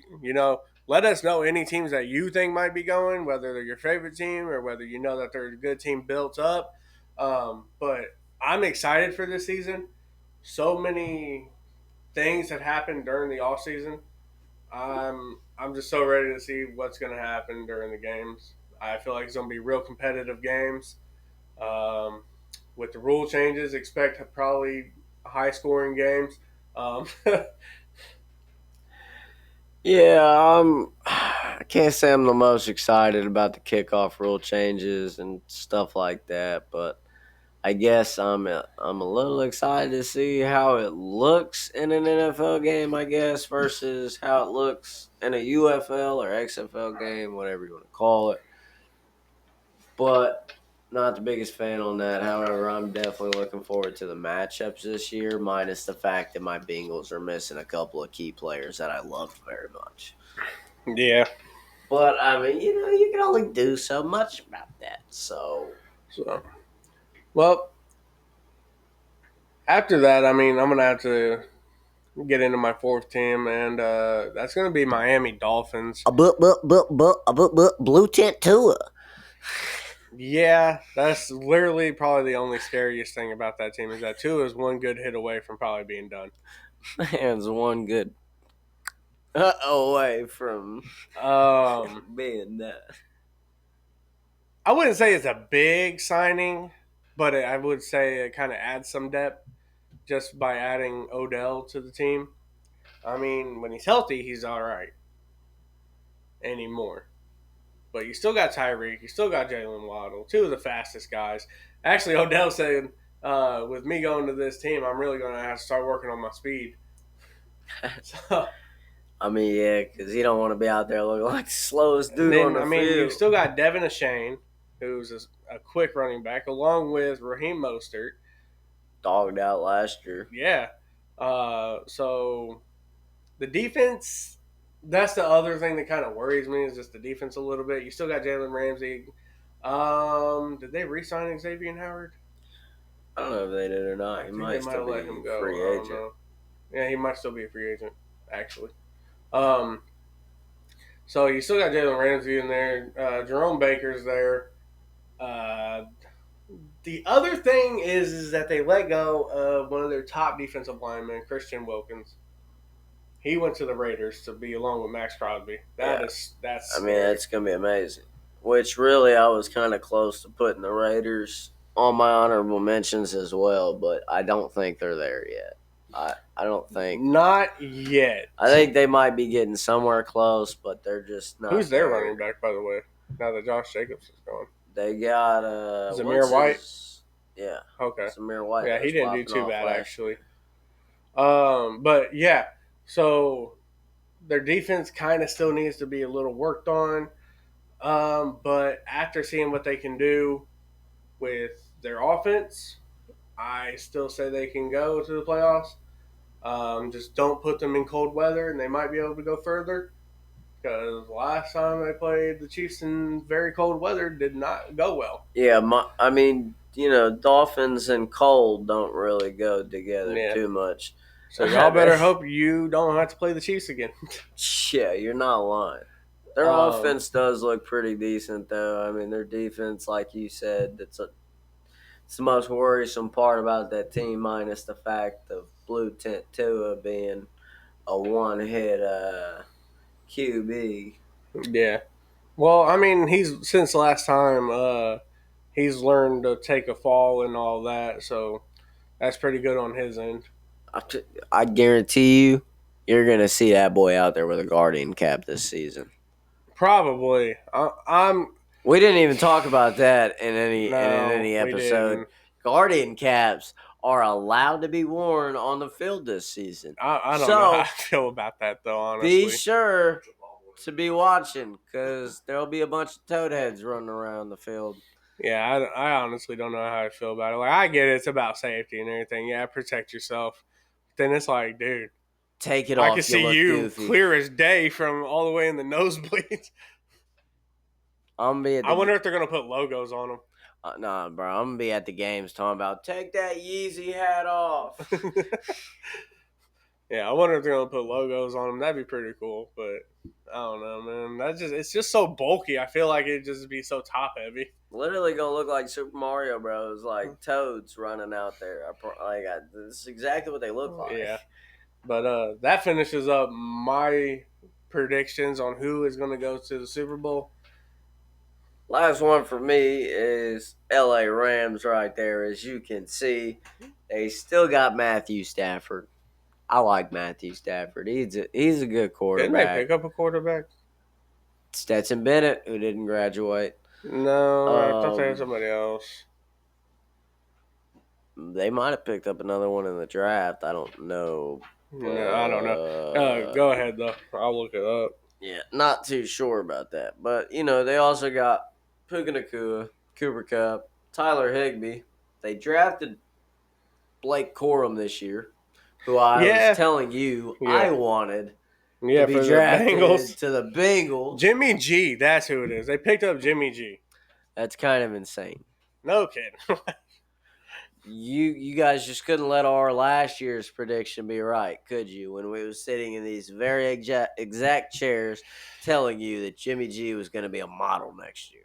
let us know any teams that you think might be going, whether they're your favorite team or whether you know that they're a good team built up. But I'm excited for this season. So many things have happened during the off season. I'm just so ready to see what's going to happen during the games. I feel like it's going to be real competitive games. Um, with the rule changes, expect probably high scoring games. Um, Yeah, I can't say I'm the most excited about the kickoff rule changes and stuff like that, but I guess I'm a little excited to see how it looks in an NFL game, I guess, versus how it looks in a UFL or XFL game, whatever you want to call it. But not the biggest fan on that. However, I'm definitely looking forward to the matchups this year, minus the fact that my Bengals are missing a couple of key players that I loved very much. yeah. But I mean, you can only do so much about that. So So, well, after that, I mean, I'm gonna have to get into my fourth team, and that's gonna be Miami Dolphins. blue tent tour. Yeah, that's literally probably the only scariest thing about that team is that Tua is one good hit away from probably being done. Man's one good away from being that. I wouldn't say it's a big signing, but I would say it kind of adds some depth just by adding Odell to the team. I mean, when he's healthy, he's all right anymore. But you still got Tyreek, you still got Jalen Waddle, two of the fastest guys. Actually, Odell said, with me going to this team, I'm really going to have to start working on my speed. So, I mean, yeah, because he don't want to be out there looking like the slowest dude on the field. you still got Devin Achane, who's a quick running back, along with Raheem Mostert. Dogged out last year. Yeah. So the defense, that's the other thing that kind of worries me is just the defense a little bit. You still got Jalen Ramsey. Did they re-sign Xavier Howard? I don't know if they did or not. He might still be let him go. free agent. Yeah, he might still be a free agent, actually. So you still got Jalen Ramsey in there. Jerome Baker's there. The other thing is that they let go of one of their top defensive linemen, Christian Wilkins. He went to the Raiders to be along with Max Crosby. That's. I mean, that's gonna be amazing. Which really, I was kind of close to putting the Raiders on my honorable mentions as well, but I don't think they're there yet. I don't think. Not yet. I think they might be getting somewhere close, but they're just not. Who's their running back, by the way? Now that Josh Jacobs is gone. They got Zamir White. Yeah. Okay. Zamir White. Yeah, he didn't do too bad actually. But yeah, so their defense kind of still needs to be a little worked on. But after seeing what they can do with their offense, I still say they can go to the playoffs. Just don't put them in cold weather, and they might be able to go further. Because last time they played the Chiefs in very cold weather did not go well. Yeah, I mean, Dolphins and cold don't really go together too much. So y'all better hope you don't have to play the Chiefs again. Yeah, you're not lying. Their offense does look pretty decent, though. I mean, their defense, like you said, it's the most worrisome part about that team, minus the fact of Blue Tent Tua being a one-hit QB. Yeah. Well, I mean, since last time, he's learned to take a fall and all that, so that's pretty good on his end. I guarantee you're going to see that boy out there with a Guardian cap this season. Probably. We didn't even talk about that in any episode. Guardian caps are allowed to be worn on the field this season. I don't know how I feel about that, though, honestly. Be sure to be watching, because there'll be a bunch of toad heads running around the field. Yeah, I honestly don't know how I feel about it. Like, I get it. It's about safety and everything. Yeah, protect yourself. Then it's like, dude, take it I off. can see look you goofy. clear as day from all the way in the nosebleeds. I'm gonna be at the I wonder if they're gonna put logos on them. Nah, bro. I'm gonna be at the games talking about take that Yeezy hat off. Yeah, I wonder if they're gonna put logos on them. That'd be pretty cool, but I don't know, man. It's just so bulky. I feel like it'd just be so top heavy. Literally gonna look like Super Mario Bros. Like toads running out there. This is exactly what they look like. Yeah, but that finishes up my predictions on who is gonna go to the Super Bowl. Last one for me is LA Rams right there. As you can see, they still got Matthew Stafford. I like Matthew Stafford. He's a good Didn't they quarterback. pick up a quarterback? Stetson Bennett, who didn't graduate. No, I thought they had somebody else. They might have picked up another one in the draft. I don't know. No, I don't know. Go ahead though. I'll look it up. Yeah, not too sure about that. But, they also got Puka Nacua, Cooper Kupp, Tyler Higbee. They drafted Blake Corum this year, who I was telling you I wanted to be drafted to the Bengals. Jimmy G, that's who it is. They picked up Jimmy G. That's kind of insane. No kidding. You guys just couldn't let our last year's prediction be right, could you? When we were sitting in these very exact chairs telling you that Jimmy G was going to be a model next year.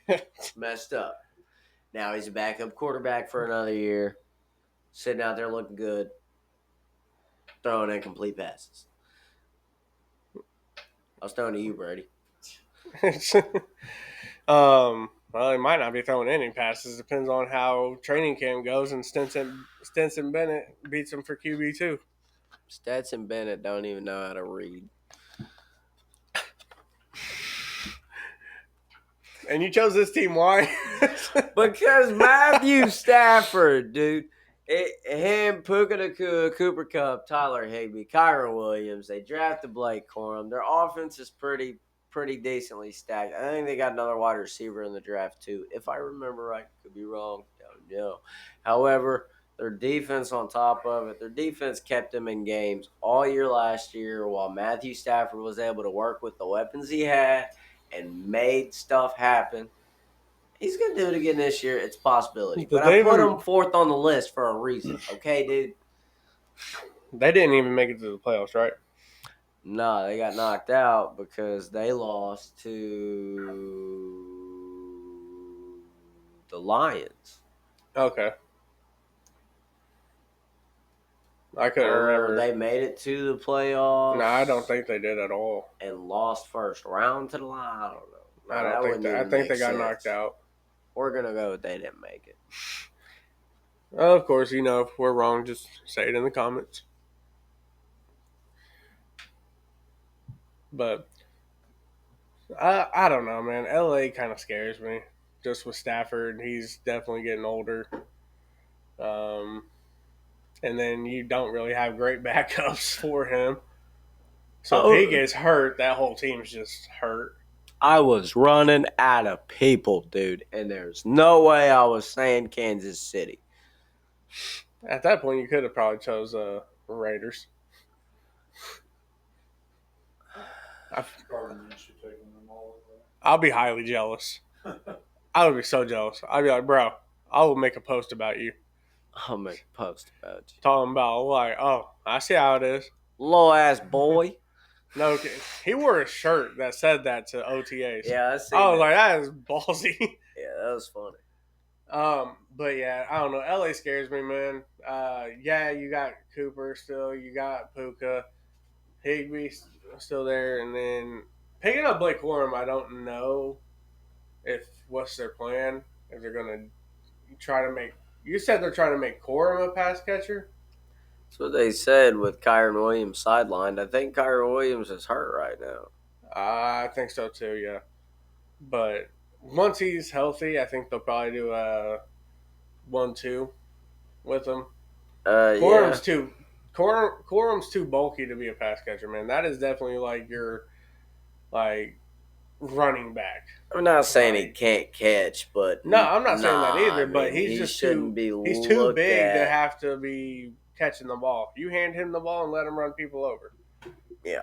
It's messed up. Now he's a backup quarterback for another year, sitting out there looking good, throwing incomplete passes. I was throwing to you, Brady. Well, he might not be throwing any passes. Depends on how training camp goes, and Stetson Bennett beats him for QB2. Stetson Bennett don't even know how to read. And you chose this team, why? Because Matthew Stafford, dude. Him, Puka Nacua, Cooper Kupp, Tyler Higbee, Kyron Williams. They drafted Blake Corum. Their offense is pretty decently stacked. I think they got another wide receiver in the draft too. If I remember right, could be wrong. Don't know. However, their defense on top of it, their defense kept them in games all year last year while Matthew Stafford was able to work with the weapons he had and made stuff happen. He's going to do it again this year. It's a possibility. But I put him fourth on the list for a reason. Okay, dude? They didn't even make it to the playoffs, right? No, they got knocked out because they lost to the Lions. Okay. I couldn't remember. They made it to the playoffs. No, I don't think they did at all. And lost first round to the Lions. I don't know. I think they got knocked out. We're going to go with they didn't make it. Of course, if we're wrong, just say it in the comments. But I don't know, man. LA kind of scares me. Just with Stafford, he's definitely getting older. And then you don't really have great backups for him. So if he gets hurt, that whole team's just hurt. I was running out of people, dude, and there's no way I was saying Kansas City. At that point, you could have probably chose Raiders. I'll be highly jealous. I would be so jealous. I'd be like, bro, I will make a post about you. I'll make a post about you. Talking about, like, oh, I see how it is. Low ass boy. No, he wore a shirt that said that to OTAs. Yeah, I see. I was like, that is ballsy. Yeah, that was funny. But yeah, I don't know. LA scares me, man. Yeah, you got Cooper still. You got Puka. Higbee still there. And then picking up Blake Corum, I don't know what's their plan. If they're going to try to make – you said they're trying to make Corum a pass catcher? That's what they said with Kyron Williams sidelined. I think Kyron Williams is hurt right now. I think so too, yeah. But once he's healthy, I think they'll probably do a 1-2 with him. Corum's too bulky to be a pass catcher, man. That is definitely like your running back. I'm not saying he can't catch, but no, I'm not saying that either. But he's just too big to have to be catching the ball. You hand him the ball and let him run people over. Yeah.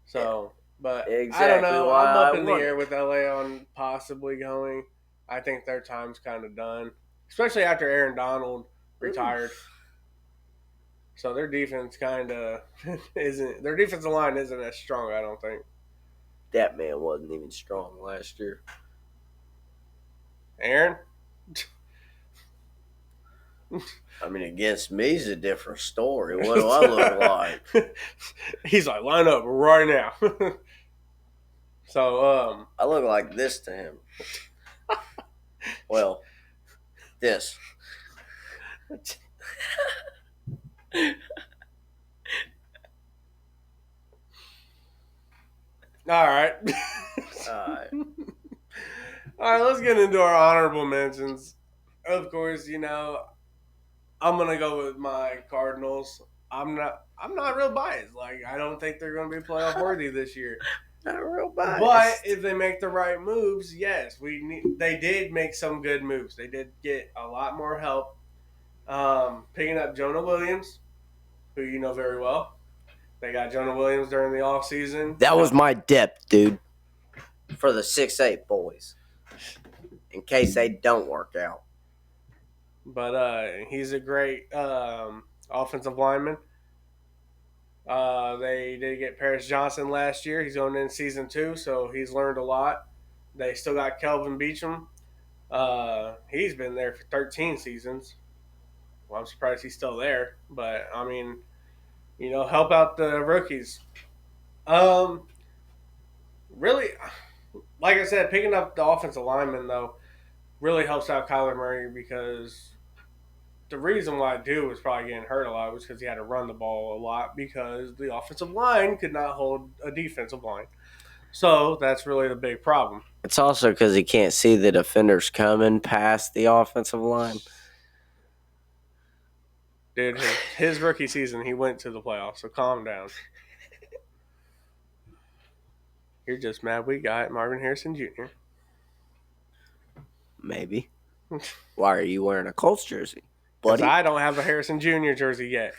So, but Exactly I don't know. why I'm up I in the won air it. with LA on possibly going. I think their time's kind of done, especially after Aaron Donald retired. So their defense kind of isn't. Their defensive line isn't as strong. I don't think. That man wasn't even strong last year. Aaron. I mean, against me is a different story. What do I look like? He's like, line up right now. So, I look like this to him. Well, this. all right. Alright. All right, let's get into our honorable mentions. Of course, I'm gonna go with my Cardinals. I'm not real biased. Like, I don't think they're gonna be playoff worthy this year. Not real biased. But if they make the right moves, yes, they did make some good moves. They did get a lot more help. Picking up Jonah Williams, who you know very well. They got Jonah Williams during the offseason. That was my depth, dude. For the 6'8" boys. In case they don't work out. But he's a great offensive lineman. They did get Paris Johnson last year. He's going in season 2, so he's learned a lot. They still got Kelvin Beachum. He's been there for 13 seasons. Well, I'm surprised he's still there. But, I mean, help out the rookies. Really, like I said, picking up the offensive lineman, though, really helps out Kyler Murray because the reason why Dude was probably getting hurt a lot was because he had to run the ball a lot because the offensive line could not hold a defensive line. So that's really the big problem. It's also because he can't see the defenders coming past the offensive line. Dude, his rookie season, he went to the playoffs, so calm down. You're just mad we got Marvin Harrison Jr. Maybe. Why are you wearing a Colts jersey? Because Buddy? I don't have a Harrison Jr. jersey yet.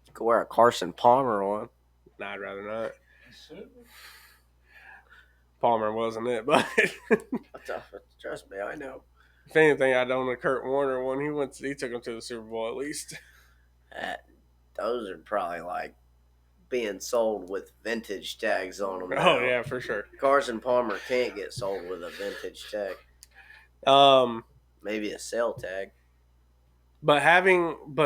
You could wear a Carson Palmer one. Nah, I'd rather not. Palmer wasn't it, but Trust me, I know. if anything, I'd own a Kurt Warner one. He took him to the Super Bowl at least. Those are probably like being sold with vintage tags on them. Oh yeah, for sure. Carson Palmer can't get sold with a vintage tag. Maybe a sale tag. But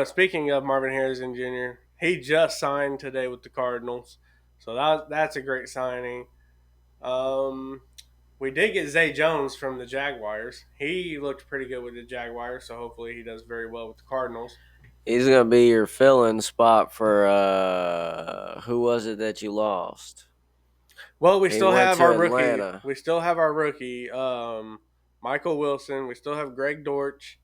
speaking of Marvin Harrison Jr., he just signed today with the Cardinals, so that's a great signing. We did get Zay Jones from the Jaguars. He looked pretty good with the Jaguars, so hopefully he does very well with the Cardinals. He's going to be your fill-in spot for who was it that you lost? Well, we still have our Atlanta. rookie. We still have our rookie, Michael Wilson. We still have Greg Dortch,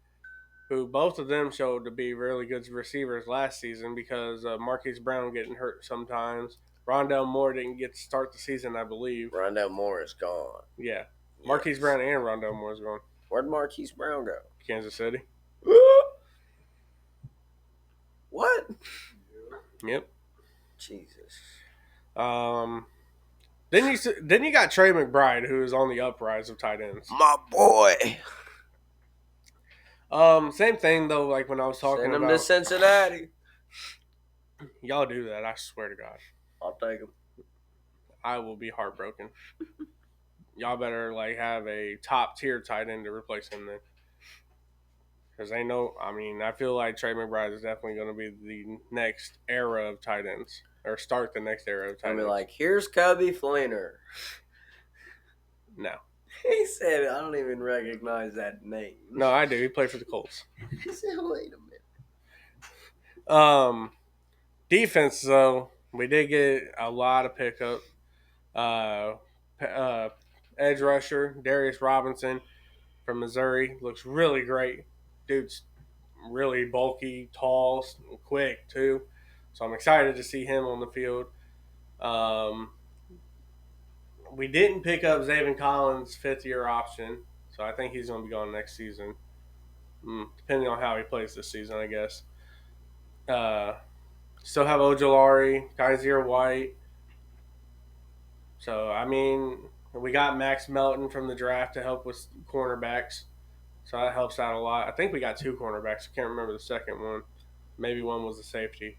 who both of them showed to be really good receivers last season because Marquise Brown getting hurt sometimes. Rondell Moore didn't get to start the season, I believe. Rondell Moore is gone. Yeah. Marquise Brown and Rondell Moore is gone. Where'd Marquise Brown go? Kansas City. What? Yep. Jesus. Then you got Trey McBride, who is on the uprise of tight ends. My boy. Same thing though. Like when I was talking Send him about to Cincinnati. y'all do that, I swear to God, I'll take him. I will be heartbroken. Y'all better have a top tier tight end to replace him then. Because I feel like Trey McBride is definitely going to be the next era of tight ends. Or start the next era of tight ends. Like, here's Cubby Fleener. No. He said, I don't even recognize that name. No, I do. He played for the Colts. He said, wait a minute. Defense, though, we did get a lot of pickup. Edge rusher, Darius Robinson from Missouri. Looks really great. Dude's really bulky, tall, quick, too. So I'm excited to see him on the field. We didn't pick up Zaven Collins' fifth-year option, so I think he's going to be gone next season. depending on how he plays this season, I guess. Still have Ojolari, Kaiser White. So, I mean, we got Max Melton from the draft to help with cornerbacks. So that helps out a lot. I think we got 2 cornerbacks. I can't remember the second one. Maybe one was a safety.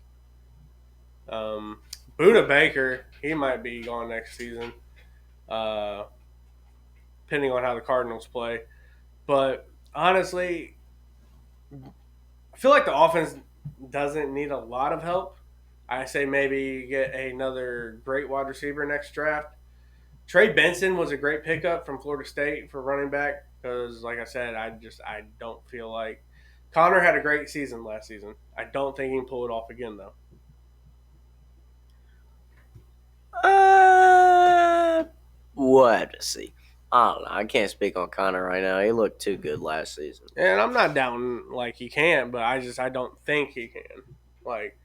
Buda Baker, he might be gone next season, depending on how the Cardinals play. But honestly, I feel like the offense doesn't need a lot of help. I say maybe get another great wide receiver next draft. Trey Benson was a great pickup from Florida State for running back because, like I said, I don't feel like Connor had a great season last season. I don't think he can pull it off again though. We'll have to see. I don't know. I can't speak on Connor right now. He looked too good last season. And I'm not doubting like he can, but I don't think he can. Like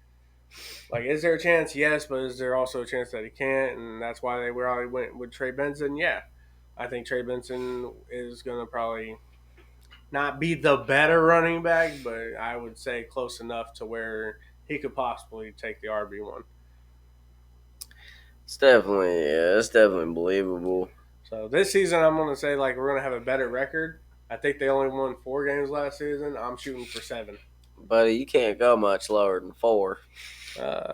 is there a chance? Yes, but is there also a chance that he can't? And that's why they already went with Trey Benson. Yeah, I think Trey Benson is gonna probably not be the better running back, but I would say close enough to where he could possibly take the RB1. It's definitely believable. So this season, I'm going to say like we're going to have a better record. I think they only won 4 games last season. I'm shooting for 7. Buddy, you can't go much lower than 4. Uh,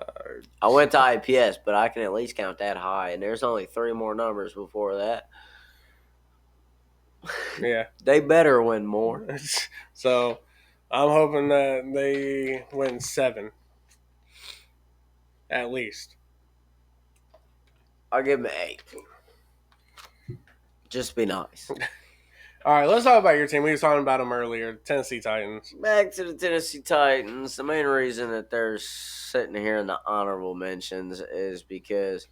I went to IPS, but I can at least count that high, and there's only 3 more numbers before that. Yeah. They better win more. So I'm hoping that they win 7. At least. I'll give them 8. Just be nice. All right, let's talk about your team. We were talking about them earlier, Tennessee Titans. Back to the Tennessee Titans. The main reason that they're sitting here in the honorable mentions is because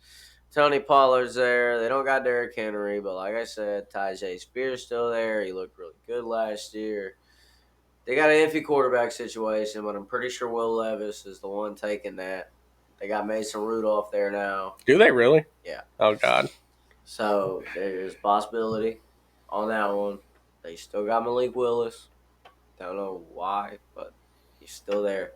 Tony Pollard's there. They don't got Derrick Henry, but like I said, Tyjae Spears still there. He looked really good last year. They got an iffy quarterback situation, but I'm pretty sure Will Levis is the one taking that. They got Mason Rudolph there now. Do they really? Yeah. Oh, God. So there's possibility on that one. They still got Malik Willis. Don't know why, but he's still there.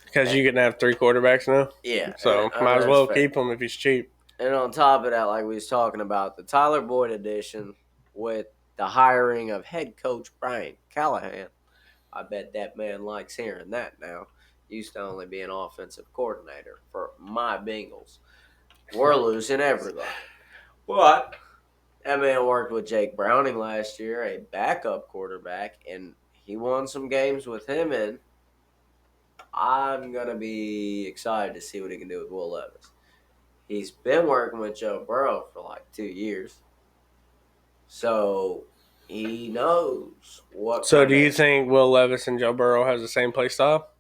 Because you can have 3 quarterbacks now? Yeah. So might as well keep him if he's cheap. And on top of that, like we was talking about, the Tyler Boyd edition with the hiring of head coach Brian Callahan. I bet that man likes hearing that now. Used to only be an offensive coordinator for my Bengals. We're losing everybody. But that man worked with Jake Browning last year, a backup quarterback, and he won some games with him, and I'm going to be excited to see what he can do with Will Levis. He's been working with Joe Burrow for like 2 years. So he knows what. So do you think Will Levis and Joe Burrow has the same play style?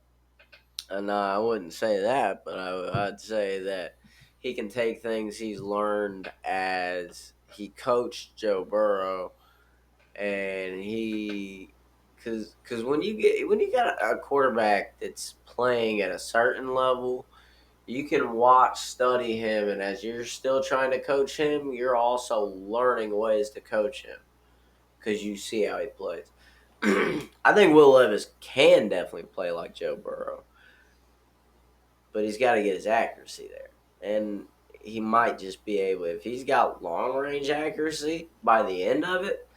No, I wouldn't say that, but I'd say that he can take things he's learned as he coached Joe Burrow, and because when you got a quarterback that's playing at a certain level, you can watch, study him, and as you're still trying to coach him, you're also learning ways to coach him because you see how he plays. I think Will Levis can definitely play like Joe Burrow, but he's got to get his accuracy there. And he might just be able, if he's got long-range accuracy, by the end of it,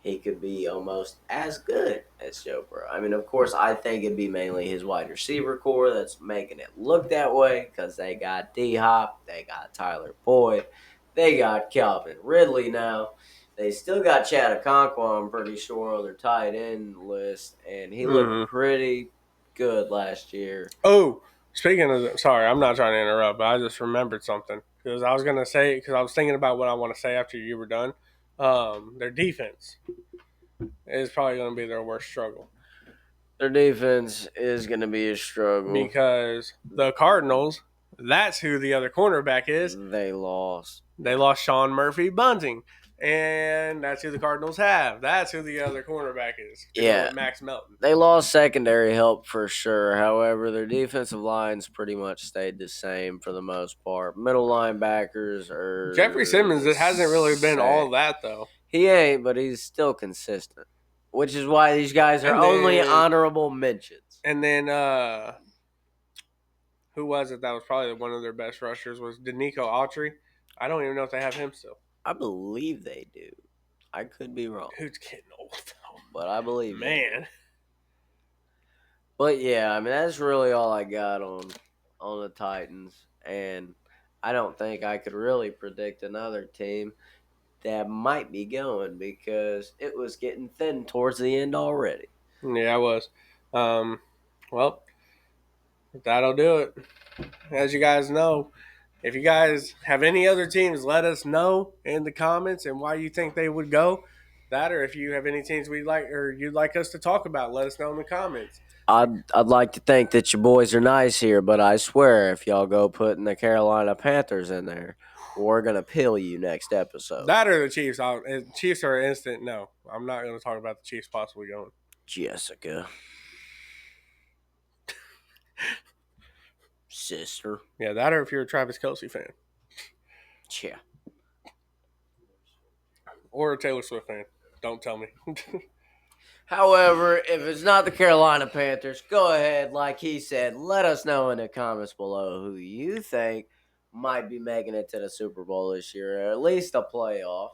he could be almost as good as Joe Burrow. I mean, of course, I think it'd be mainly his wide receiver core that's making it look that way because they got D-Hop, they got Tyler Boyd, they got Calvin Ridley now. They still got Chad Okonkwo, I'm pretty sure, on their tight end list, and he looked pretty good last year. Oh, speaking of, sorry, I'm not trying to interrupt, but I just remembered something because I was going to say, because I was thinking about what I want to say after you were done. Their defense is probably going to be their worst struggle. Their defense is going to be a struggle. Because the Cardinals, that's who the other cornerback is. They lost. They lost Sean Murphy-Bunting. And that's who the Cardinals have. That's who the other cornerback is. Yeah. Max Melton. They lost secondary help for sure. However, their defensive lines pretty much stayed the same for the most part. Middle linebackers are... Jeffrey Simmons, it hasn't really been all that, though. He ain't, but he's still consistent. which is why these guys are And only then- honorable mentions. And then who was it that was probably one of their best rushers was Danico Autry. I don't even know if they have him still. I believe they do. I could be wrong, Who's getting old though? but I believe they do. Man. But yeah, I mean that's really all I got on the Titans, and I don't think I could really predict another team that might be going because it was getting thin towards the end already. Yeah, I was. Well, that'll do it. As you guys know, if you guys have any other teams, let us know in the comments and why you think they would go. That, or if you have any teams we'd like or you'd like us to talk about, let us know in the comments. I'd like to think that your boys are nice here, but I swear if y'all go putting the Carolina Panthers in there, we're gonna pill you next episode. That or the Chiefs. Chiefs are instant. No, I'm not going to talk about the Chiefs possibly going. Jessica. Sister. Yeah, that or if you're a Travis Kelce fan Yeah. or a Taylor Swift fan. Don't tell me. However, if it's not the Carolina Panthers, go ahead, like he said, let us know in the comments below who you think might be making it to the Super Bowl this year, or at least the playoffs.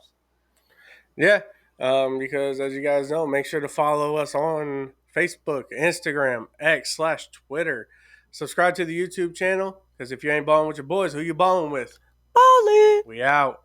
Yeah, because as you guys know, make sure to follow us on Facebook, Instagram, X/Twitter. Subscribe to the YouTube channel because if you ain't balling with your boys, who you balling with? Ballin'. We out.